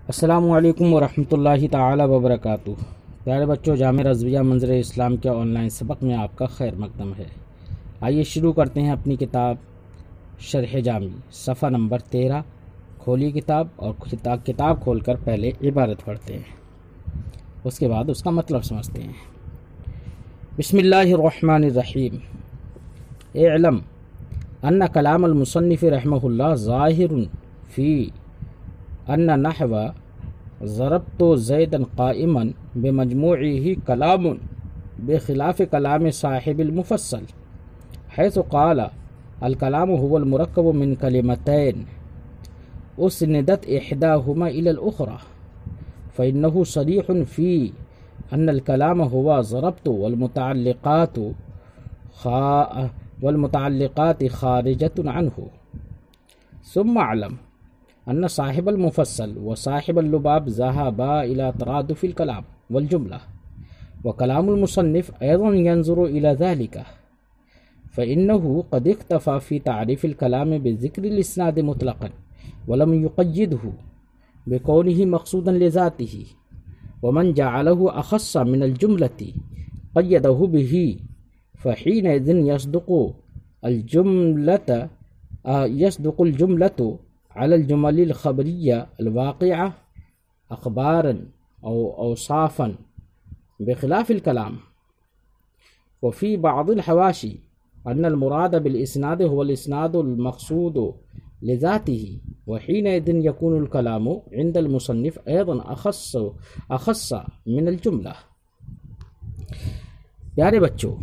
السلام علیکم ورحمۃ اللہ تعالی وبرکاتہ۔ پیارے بچوں، جامعہ رضویہ منظر اسلام کے آن لائن سبق میں آپ کا خیر مقدم ہے۔ آئیے شروع کرتے ہیں اپنی کتاب شرح جامی، صفحہ نمبر 13۔ کھولی کتاب اور کتاب کھول کر پہلے عبارت پڑھتے ہیں، اس کے بعد اس کا مطلب سمجھتے ہیں۔ بسم اللہ الرحمن الرحیم۔ اعلم ان کلام المصنف رحمہ اللہ ظاہر فی ان نحو ضربت زیدا قائما بمجموعه کلام بخلاف کلام صاحب المفصل حيث قال الكلام هو المركب من كلمتين أسندت إحداهما إلى الأخرى، فإنه صريح في أن الكلام هو ضربت والمتعلقات خارجة عنه. ثم اعلم أن صاحب المفصل وصاحب اللباب ذهبا إلى ترادف الكلام والجملة، وكلام المصنف أيضا ينظر إلى ذلك، فإنه قد اكتفى في تعريف الكلام بذكر الإسناد مطلقا ولم يقيده بكونه مقصودا لذاته، ومن جعله أخص من الجملة قيده به، فحينئذ يصدق الجملة على الجمل الخبرية الواقعة أخبارا أو أوصافا بخلاف الكلام. وفي بعض الحواشي أن المراد بالإسناد هو الإسناد المقصود لذاته، وحينئذ يكون الكلام عند المصنف أيضا أخص من الجملة. پیارے بچوں،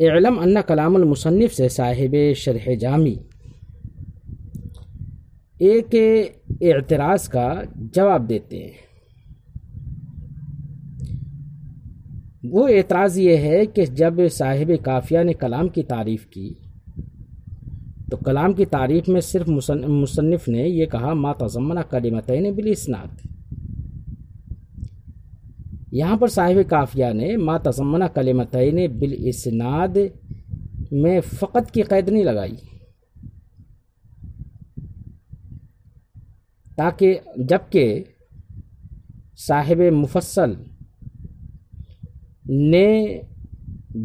اعلم ان کلام المصنف سے صاحب شرح جامی ایک اعتراض کا جواب دیتے ہیں۔ وہ اعتراض یہ ہے کہ جب صاحب کافیہ نے کلام کی تعریف کی تو کلام کی تعریف میں صرف مصنف نے یہ کہا ما تضمن کلمتین بالاسناد۔ یہاں پر صاحب کافیہ نے ما تضمن کلمتین بالاسناد میں فقط کی قید نہیں لگائی، تاکہ جبکہ صاحب مفصل نے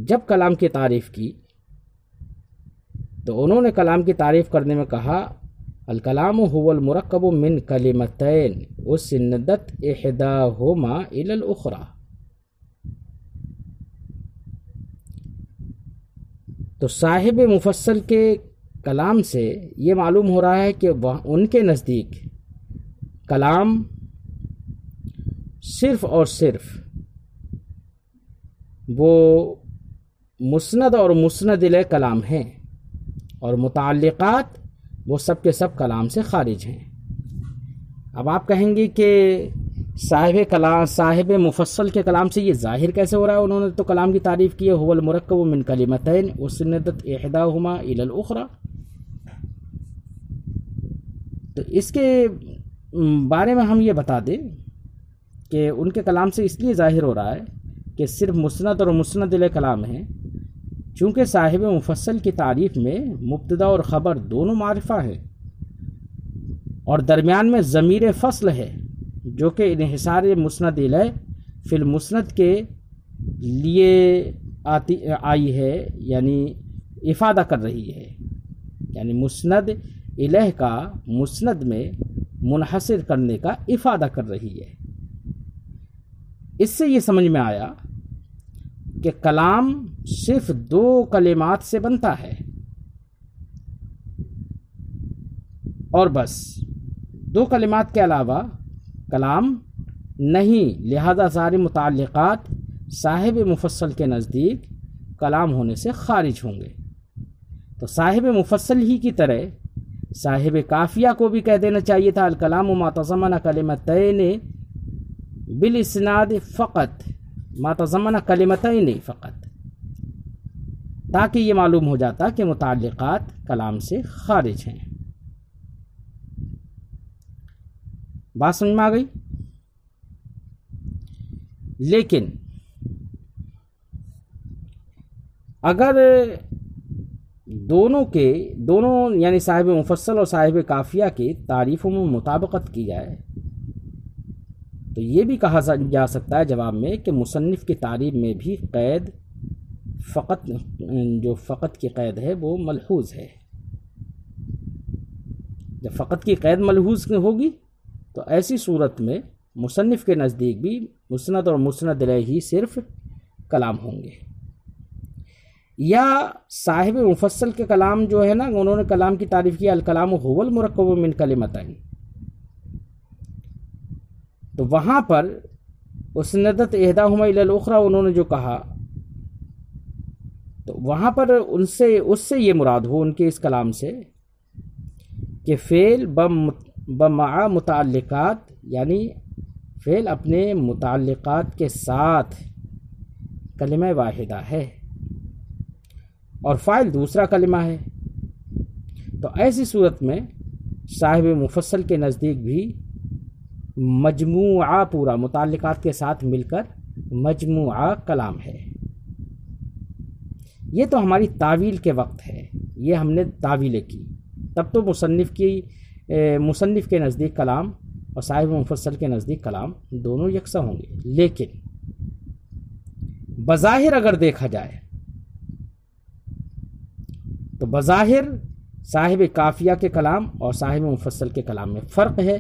جب کلام کی تعریف کی تو انہوں نے کلام کی تعریف کرنے میں کہا الکلام هو المرکب من کلمتین اسندت احداہما الی الاخری۔ تو صاحب مفصل کے کلام سے یہ معلوم ہو رہا ہے کہ ان کے نزدیک کلام صرف اور صرف وہ مسند اور مسند الیہ کلام ہیں، اور متعلقات وہ سب کے سب کلام سے خارج ہیں۔ اب آپ کہیں گے کہ صاحب مفصل کے کلام سے یہ ظاہر کیسے ہو رہا ہے؟ انہوں نے تو کلام کی تعریف کی ہے هو المرکب من کلمتین اسندت احداہما الی الاخری۔ تو اس کے بارے میں ہم یہ بتا دیں کہ ان کے کلام سے اس لیے ظاہر ہو رہا ہے کہ صرف مسند اور مسند الیہ کلام ہیں، چونکہ صاحب مفصل کی تعریف میں مبتدا اور خبر دونوں معرفہ ہے، اور درمیان میں ضمیر فصل ہے جو کہ انحصار مسند الیہ فی المسند کے لیے آئی ہے، یعنی افادہ کر رہی ہے، یعنی مسند الیہ کا مسند میں منحصر کرنے کا افادہ کر رہی ہے۔ اس سے یہ سمجھ میں آیا کہ کلام صرف دو کلمات سے بنتا ہے اور بس، دو کلمات کے علاوہ کلام نہیں، لہذا سارے متعلقات صاحب مفصل کے نزدیک کلام ہونے سے خارج ہوں گے۔ تو صاحب مفصل ہی کی طرح صاحب کافیہ کو بھی کہہ دینا چاہیے تھا الکلام ما تضمن کلمتین بالاسناد فقط، ما تضمن کلمتین فقط، تاکہ یہ معلوم ہو جاتا کہ متعلقات کلام سے خارج ہیں۔ بات سمجھ میں آ گئی؟ لیکن اگر دونوں یعنی صاحب مفصل اور صاحب قافیہ کی تعریفوں میں مطابقت کی جائے تو یہ بھی کہا جا سکتا ہے جواب میں کہ مصنف کی تعریف میں بھی قید فقط کی قید ہے وہ ملحوظ ہے۔ جب فقط کی قید ملحوظ ہوگی تو ایسی صورت میں مصنف کے نزدیک بھی مسند اور مسند الیہ صرف کلام ہوں گے۔ یا صاحب مفصل کے کلام جو ہے نا، انہوں نے کلام کی تعریف کی الکلام هو المرکب من کلمتین، تو وہاں پر اسندت احداہما الی الاخری انہوں نے جو کہا تو وہاں پر اس سے یہ مراد ہو ان کے اس کلام سے کہ فعل بمع متعلقات، یعنی فعل اپنے متعلقات کے ساتھ کلمہ واحدہ ہے اور فاعل دوسرا کلمہ ہے، تو ایسی صورت میں صاحب مفصل کے نزدیک بھی مجموعہ پورا متعلقات کے ساتھ مل کر مجموعہ کلام ہے۔ یہ تو ہماری تعویل کے وقت ہے، یہ ہم نے تعویلیں کی، تب تو مصنف کے نزدیک کلام اور صاحب مفصل کے نزدیک کلام دونوں یکساں ہوں گے۔ لیکن بظاہر اگر دیکھا جائے تو بظاہر صاحب قافیہ کے کلام اور صاحب مفصل کے کلام میں فرق ہے،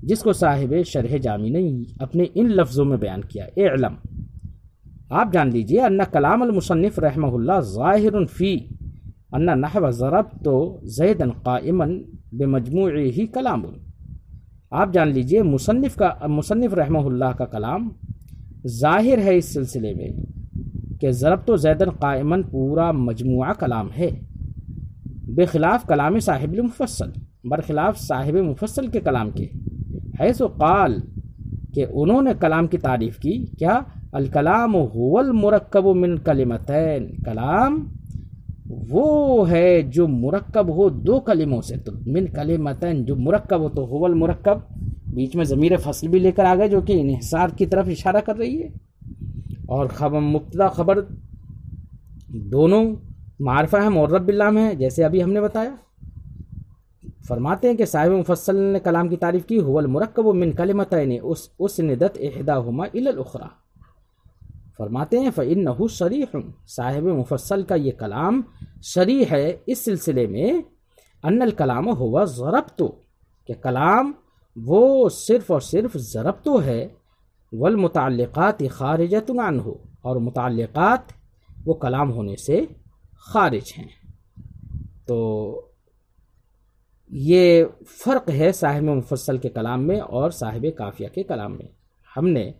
جس کو صاحب شرح جامی نے اپنے ان لفظوں میں بیان کیا۔ اعلم، آپ جان لیجئے، ان کلام المصنف رحمہ اللہ ظاہر فی ان نحو ضربت زیدا قائما بمجموعہ کلام۔ آپ جان لیجئے مصنف رحمہ اللہ کا کلام ظاہر ہے اس سلسلے میں کہ ضربت زیدا قائما پورا مجموعہ کلام ہے، بخلاف کلام صاحب المفصل، برخلاف صاحب مفصل کے کلام کے، حیث قال کہ انہوں نے کلام کی تعریف کی کیا، الکلام هو المرکب من کلمتین، کلام وہ ہے جو مرکب ہو دو کلموں سے، تو من کلمتین جو مرکب ہو تو هو المرکب، بیچ میں ضمیر فصل بھی لے کر آ گئے جو کہ انحصار کی طرف اشارہ کر رہی ہے، اور مبتدا خبر دونوں معرفہ ہے معرب باللام ہے، جیسے ابھی ہم نے بتایا۔ فرماتے ہیں کہ صاحب مفصل نے کلام کی تعریف کی هو المرکب من کلمتین اسندت احداہما الی الاخری، فرماتے ہیں فإنہ صریح، صاحب مفصل کا یہ کلام صریح ہے اس سلسلے میں، ان الکلام هو ضربت، کہ کلام وہ صرف اور صرف ضربت ہے، والمتعلقات خارجۃ عنہ، اور متعلقات وہ کلام ہونے سے خارج ہیں۔ تو یہ فرق ہے صاحب مفصل کے کلام میں اور صاحب قافیہ کے کلام میں۔ ہم نے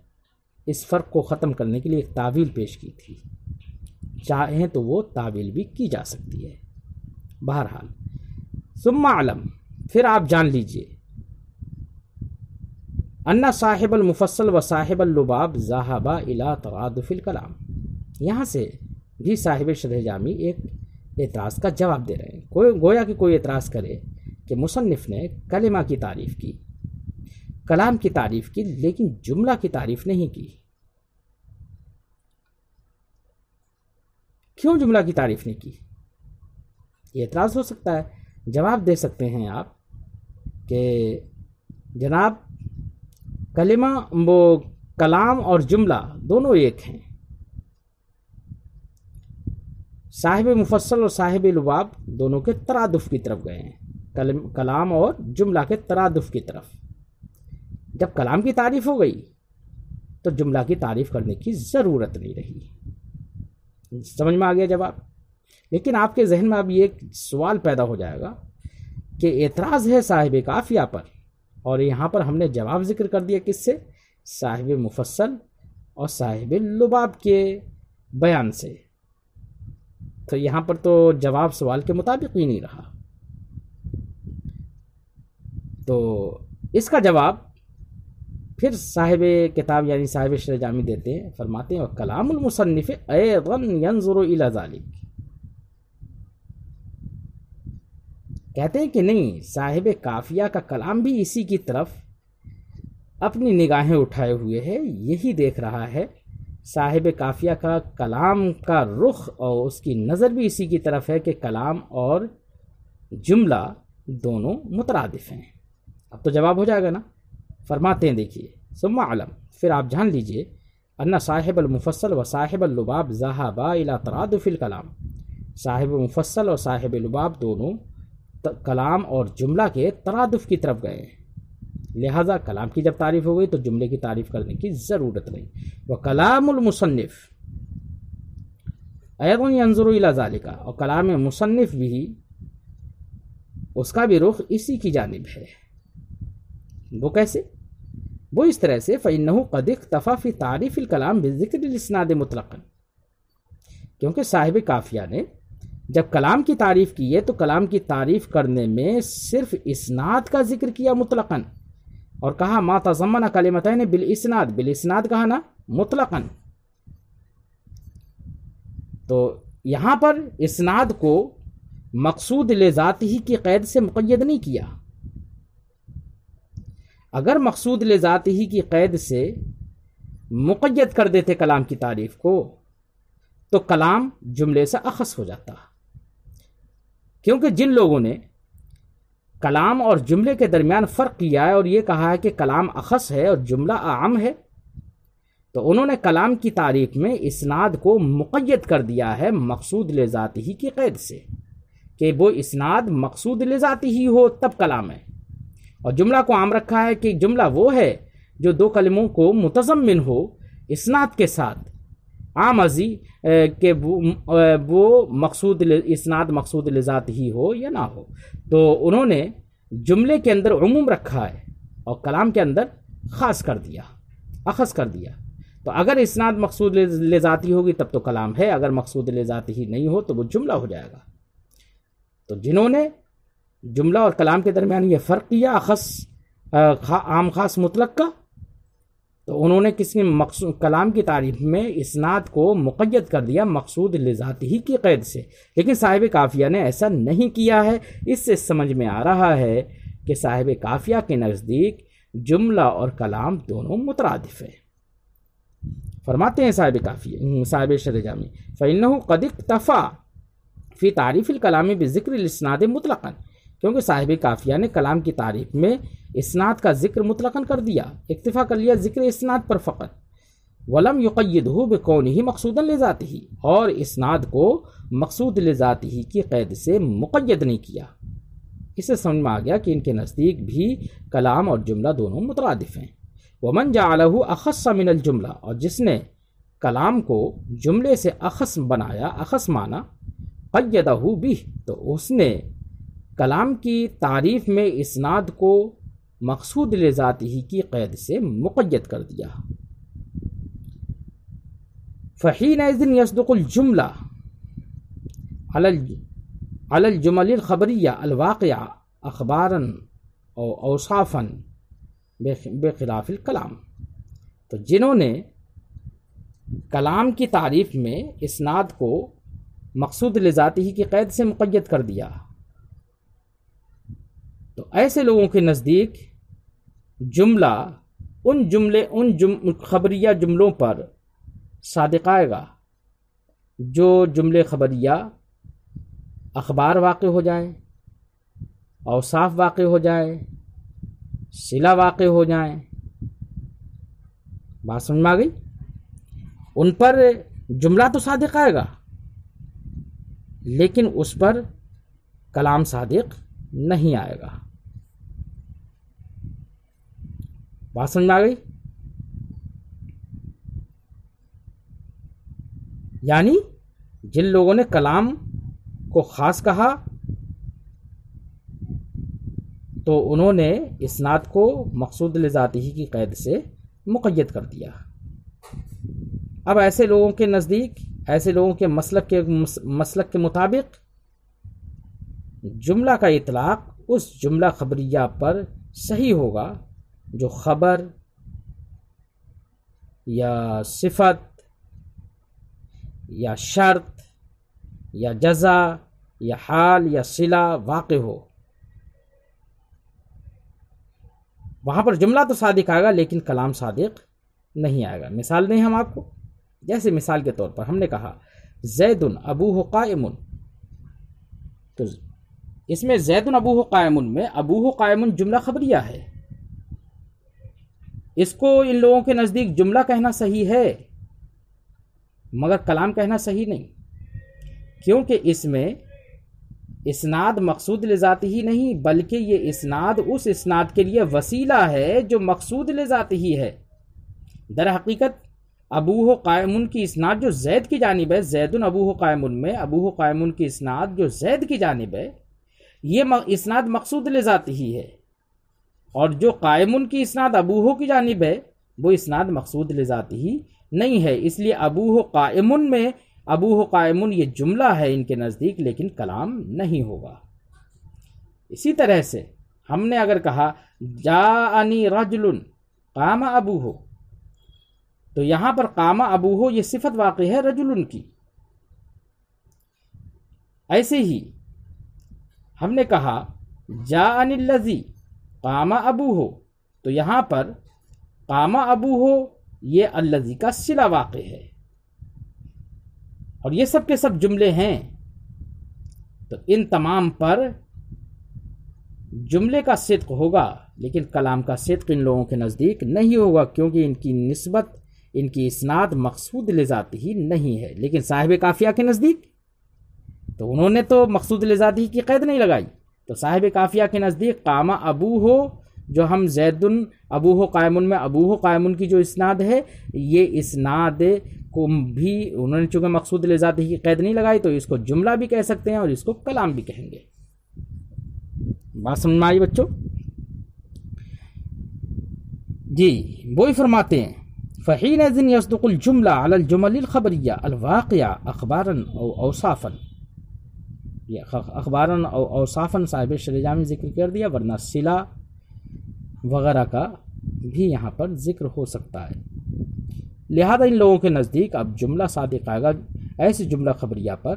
اس فرق کو ختم کرنے کے لیے ایک تعویل پیش کی تھی، چاہیں تو وہ تعویل بھی کی جا سکتی ہے۔ بہرحال ثم علم، پھر آپ جان لیجئے، ان صاحب المفصل و صاحب اللباب ذهبا الى ترادف الکلام، یہاں سے بھی صاحب شرح جامی ایک اعتراض کا جواب دے رہے ہیں۔ گویا کہ کوئی اعتراض کرے کہ مصنف نے کلمہ کی تعریف کی، کلام کی تعریف کی، لیکن جملہ کی تعریف نہیں کی، کیوں جملہ کی تعریف نہیں کی؟ یہ اعتراض ہو سکتا ہے۔ جواب دے سکتے ہیں آپ کہ جناب کلام اور جملہ دونوں ایک ہیں، صاحب مفصل اور صاحب لباب دونوں کے ترادف کی طرف گئے ہیں، کلام اور جملہ کے ترادف کی طرف۔ جب کلام کی تعریف ہو گئی تو جملہ کی تعریف کرنے کی ضرورت نہیں رہی۔ سمجھ میں آ گیا جواب؟ لیکن آپ کے ذہن میں اب یہ ایک سوال پیدا ہو جائے گا کہ اعتراض ہے صاحب قافیہ پر، اور یہاں پر ہم نے جواب ذکر کر دیا کس سے؟ صاحب مفصل اور صاحب لباب کے بیان سے، تو یہاں پر تو جواب سوال کے مطابق ہی نہیں رہا۔ تو اس کا جواب پھر صاحب کتاب یعنی صاحب شرح جامی دیتے ہیں، فرماتے ہیں کلام المصنف ایضا ينظر الى ذلك، کہتے ہیں کہ نہیں، صاحب قافیہ کا کلام بھی اسی کی طرف اپنی نگاہیں اٹھائے ہوئے ہے، یہی دیکھ رہا ہے صاحب کافیہ کا کلام کا رخ اور اس کی نظر بھی اسی کی طرف ہے کہ کلام اور جملہ دونوں مترادف ہیں۔ اب تو جواب ہو جائے گا نا۔ فرماتے ہیں دیکھیے ثم علم، پھر آپ جان لیجئے، ان صاحب المفصل و صاحب اللباب ذهبا الى ترادف الکلام، صاحب مفصل اور صاحب لباب دونوں کلام اور جملہ کے ترادف کی طرف گئے ہیں، لہذا کلام کی جب تعریف ہو گئی تو جملے کی تعریف کرنے کی ضرورت نہیں۔ وکلام المصنف ایضا ينظر الى ذلك، اور کلام مصنف بھی اس کا بھی رخ اسی کی جانب ہے۔ وہ کیسے؟ وہ اس طرح سے فإنه قد اکتفى في تعریف الکلام بذکر الاسناد مطلقا، کیونکہ صاحب کافیہ نے جب کلام کی تعریف کی ہے تو کلام کی تعریف کرنے میں صرف اسناد کا ذکر کیا مطلقاً، اور کہا ما تضمن کلمتین بالاسناد، بالاسناد کہا نا مطلقاً۔ تو یہاں پر اسناد کو مقصود لذات ہی کی قید سے مقید نہیں کیا۔ اگر مقصود لذات ہی کی قید سے مقید کر دیتے کلام کی تعریف کو تو کلام جملے سے اخص ہو جاتا، کیونکہ جن لوگوں نے کلام اور جملے کے درمیان فرق کیا ہے اور یہ کہا ہے کہ کلام اخص ہے اور جملہ اعم ہے، تو انہوں نے کلام کی تعریف میں اسناد کو مقید کر دیا ہے مقصود لذات ہی کی قید سے، کہ وہ اسناد مقصود لذات ہی ہو تب کلام ہے، اور جملہ کو عام رکھا ہے کہ جملہ وہ ہے جو دو کلموں کو متضمن ہو اسناد کے ساتھ، عام ازی کہ وہ مقصود اسناد مقصود لذات ہی ہو یا نہ ہو۔ تو انہوں نے جملے کے اندر عموم رکھا ہے اور کلام کے اندر خاص کر دیا، اخص کر دیا۔ تو اگر اسناد مقصود لذاتی ہوگی تب تو کلام ہے، اگر مقصود لذاتی ہی نہیں ہو تو وہ جملہ ہو جائے گا۔ تو جنہوں نے جملہ اور کلام کے درمیان یہ فرق کیا اخص عام خاص مطلق کا، تو انہوں نے کلام کی تعریف میں اسناد کو مقید کر دیا مقصود لذات ہی کی قید سے، لیکن صاحب کافیہ نے ایسا نہیں کیا ہے۔ اس سے سمجھ میں آ رہا ہے کہ صاحب کافیہ کے نزدیک جملہ اور کلام دونوں مترادف ہیں۔ فرماتے ہیں صاحب شرح جامی فإنه قد اکتفى فی تعریف الکلام بذکر الاسناد مطلقا، کیونکہ صاحب کافیہ نے کلام کی تعریف میں اسناد کا ذکر مطلقاً کر دیا، اکتفا کر لیا ذکر اسناد پر فقط، ولم یقیدہ بکونہ مقصودا لذاتہ، اور اسناد کو مقصود لذاتہ کی قید سے مقید نہیں کیا۔ اس سے سمجھ میں آ گیا کہ ان کے نزدیک بھی کلام اور جملہ دونوں مترادف ہیں۔ ومن جعلہ اخص من الجملہ، اور جس نے کلام کو جملے سے اخص بنایا، اخص مانا، قیدہ بھی، تو اس نے کلام کی تعریف میں اسناد کو مقصود لذاتہ کی قید سے مقید کر دیا۔ فحینئذ یصدق الجملہ علی الجمل الخبریہ الواقعہ اخبارا او اوصافا بخلاف الکلام، تو جنہوں نے کلام کی تعریف میں اسناد کو مقصود لذاتہ کی قید سے مقید کر دیا، تو ایسے لوگوں کے نزدیک جملہ ان خبریہ جملوں پر صادق آئے گا جو جملے خبریہ اخبار واقع ہو جائیں، اوصاف واقع ہو جائیں، صلہ واقع ہو جائیں۔ بات سمجھ میں آ گئی؟ ان پر جملہ تو صادق آئے گا لیکن اس پر کلام صادق نہیں آئے گا۔ بات سمجھ میں آ گئی؟ یعنی جن لوگوں نے کلام کو خاص کہا تو انہوں نے اسناد کو مقصود لذاتہ کی قید سے مقید کر دیا۔ اب ایسے لوگوں کے نزدیک، ایسے لوگوں کے مسلک کے مطابق جملہ کا اطلاق اس جملہ خبریہ پر صحیح ہوگا جو خبر یا صفت یا شرط یا جزا یا حال یا صلہ واقع ہو۔ وہاں پر جملہ تو صادق آئے گا لیکن کلام صادق نہیں آئے گا۔ مثال دیں ہم آپ کو، جیسے مثال کے طور پر ہم نے کہا زید ابوہ قائم، تو اس میں زید ابوہ قائم میں ابوہ قائم جملہ خبریہ ہے، اس کو ان لوگوں کے نزدیک جملہ کہنا صحیح ہے مگر کلام کہنا صحیح نہیں، کیونکہ اس میں اسناد مقصود لذاتی ہی نہیں بلکہ یہ اسناد اس اسناد کے لیے وسیلہ ہے جو مقصود لذاتی ہی ہے۔ در حقیقت ابوہ قائم کی اسناد جو زید کی جانب ہے، زید ابوہ قائم میں ابوہ قائم کی اسناد جو زید کی جانب ہے، یہ اسناد مقصود لذاتی ہی ہے، اور جو قائم کی اسناد ابوہ کی جانب ہے وہ اسناد مقصود لذاتی ہی نہیں ہے، اس لیے ابوہ قائم میں ابوہ قائم یہ جملہ ہے ان کے نزدیک لیکن کلام نہیں ہوگا۔ اسی طرح سے ہم نے اگر کہا جاءنی رجل قام ابوہ، تو یہاں پر قام ابوہ یہ صفت واقع ہے رجل کی۔ ایسے ہی ہم نے کہا جاءنی الذی قام ابوہ، تو یہاں پر قام ابوہ یہ الذی کا صلہ واقع ہے، اور یہ سب کے سب جملے ہیں، تو ان تمام پر جملے کا صدق ہوگا لیکن کلام کا صدق ان لوگوں کے نزدیک نہیں ہوگا، کیونکہ ان کی نسبت، ان کی اسناد مقصود لذاتی ہی نہیں ہے۔ لیکن صاحب قافیہ کے نزدیک تو انہوں نے تو مقصود لذاتی کی قید نہیں لگائی، تو صاحب قافیہ کے نزدیک قام ابوہ جو ہم زید ابوہ قائم میں ابوہ قائم کی جو اسناد ہے، یہ اسناد کو بھی انہوں نے چونکہ مقصود لذاتی کی قید نہیں لگائی تو اس کو جملہ بھی کہہ سکتے ہیں اور اس کو کلام بھی کہیں گے۔ بات سمجھ میں آئی بچوں؟ جی وہی فرماتے ہیں فحینئذ یصدق الجملہ علی الجمل الخبریہ الواقعہ اخباراً او اوصافاً، یہ اخباراً او اوصافاً صاحب شرح جامی ذکر کر دیا، ورنہ صلہ وغیرہ کا بھی یہاں پر ذکر ہو سکتا ہے۔ لہذا ان لوگوں کے نزدیک اب جملہ صادق آئے گا ایسے جملہ خبریہ پر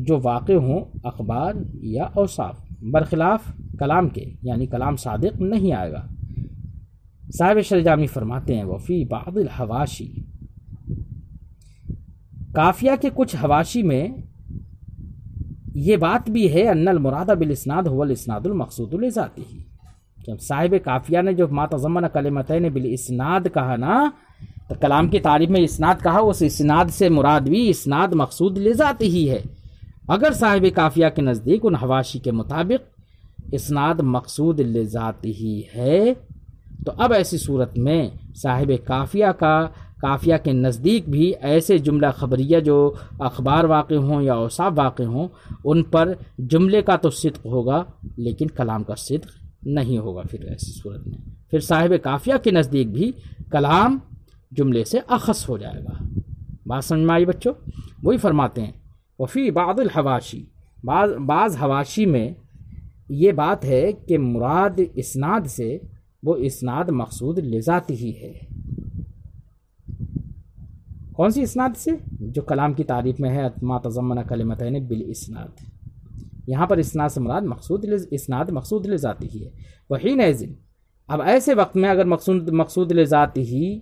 جو واقع ہوں اخبار یا اوصاف، برخلاف کلام کے، یعنی کلام صادق نہیں آئے گا۔ صاحب شرح جامی فرماتے ہیں وفی بعض الحواشی، قافیہ کے کچھ حواشی میں یہ بات بھی ہے ان المراد بالاسناد هو الاسناد المقصود لذاتی، کہ صاحب قافیہ نے جو ما تضمن کلمتین بالاسناد کہا نا، تو کلام کی تعریف میں اسناد کہا، اس اسناد سے مراد بھی اسناد مقصود لذاتی ہی ہے۔ اگر صاحب قافیہ کے نزدیک ان حواشی کے مطابق اسناد مقصود لذاتی ہی ہے تو اب ایسی صورت میں صاحب قافیہ کے نزدیک بھی ایسے جملہ خبریہ جو اخبار واقع ہوں یا اوصاف واقع ہوں ان پر جملے کا تو صدق ہوگا لیکن کلام کا صدق نہیں ہوگا۔ پھر ایسی صورت میں پھر صاحب قافیہ کے نزدیک بھی کلام جملے سے اخص ہو جائے گا۔ بات سمجھ میں آئی بچوں؟ وہی فرماتے ہیں وفی بعض الحواشی، بعض حواشی میں یہ بات ہے کہ مراد اسناد سے وہ اسناد مقصود لذاتی ہی ہے۔ کون سی اسناد سے؟ جو کلام کی تعریف میں ہے ما تضمن کلمتین بالاسناد، یہاں پر اسناد سے مراد اسناد مقصود لذاتی ہی ہے۔ وحینئذ، اب ایسے وقت میں اگر مقصود لذاتی ہی،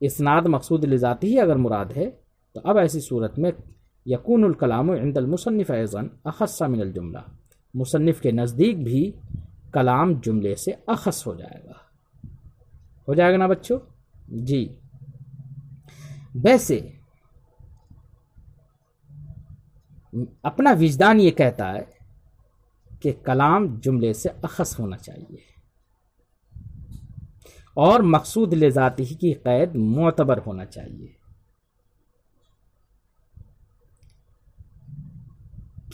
اسناد مقصود لذاتی ہی اگر مراد ہے تو اب ایسی صورت میں یکون الکلام عند المصنف ایضا اخص من الجملہ، مصنف کے نزدیک بھی کلام جملے سے اخص ہو جائے گا نا بچوں؟ جی ویسے اپنا وجدان یہ کہتا ہے کہ کلام جملے سے اخص ہونا چاہیے اور مقصود لذاتی کی قید معتبر ہونا چاہیے،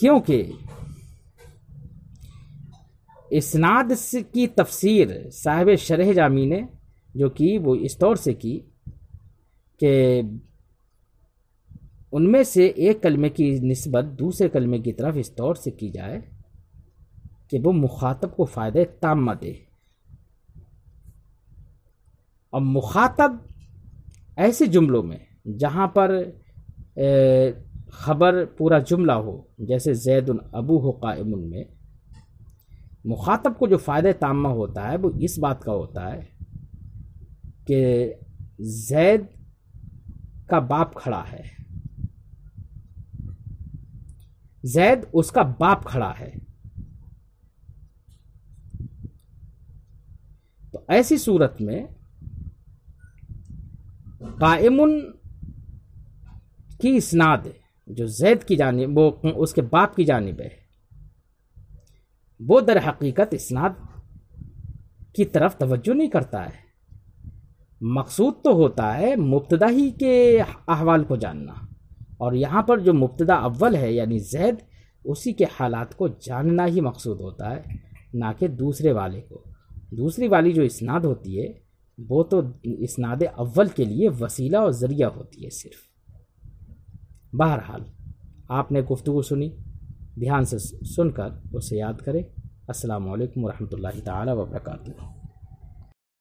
کیونکہ اسناد کی تفسیر صاحب شرح جامی نے جو کی وہ اس طور سے کی کہ ان میں سے ایک کلمے کی نسبت دوسرے کلمے کی طرف اس طور سے کی جائے کہ وہ مخاطب کو فائدہ تامہ دے۔ اب مخاطب ایسے جملوں میں جہاں پر خبر پورا جملہ ہو، جیسے زید ابوہ قائم میں مخاطب کو جو فائدہ تامہ ہوتا ہے وہ اس بات کا ہوتا ہے کہ زید کا باپ کھڑا ہے، زید اس کا باپ کھڑا ہے، تو ایسی صورت میں قائم کی اسناد جو زید کی جانب، وہ اس کے باپ کی جانب ہے، وہ در حقیقت اسناد کی طرف توجہ نہیں کرتا ہے۔ مقصود تو ہوتا ہے مبتدا ہی کے احوال کو جاننا، اور یہاں پر جو مبتدا اول ہے یعنی زید، اسی کے حالات کو جاننا ہی مقصود ہوتا ہے، نہ کہ دوسرے والے کو۔ دوسری والی جو اسناد ہوتی ہے وہ تو اسناد اول کے لیے وسیلہ اور ذریعہ ہوتی ہے صرف۔ بہرحال آپ نے گفتگو سنی، دھیان سے سن کر اسے یاد کریں۔ السلام علیکم ورحمۃ اللہ تعالی وبرکاتہ۔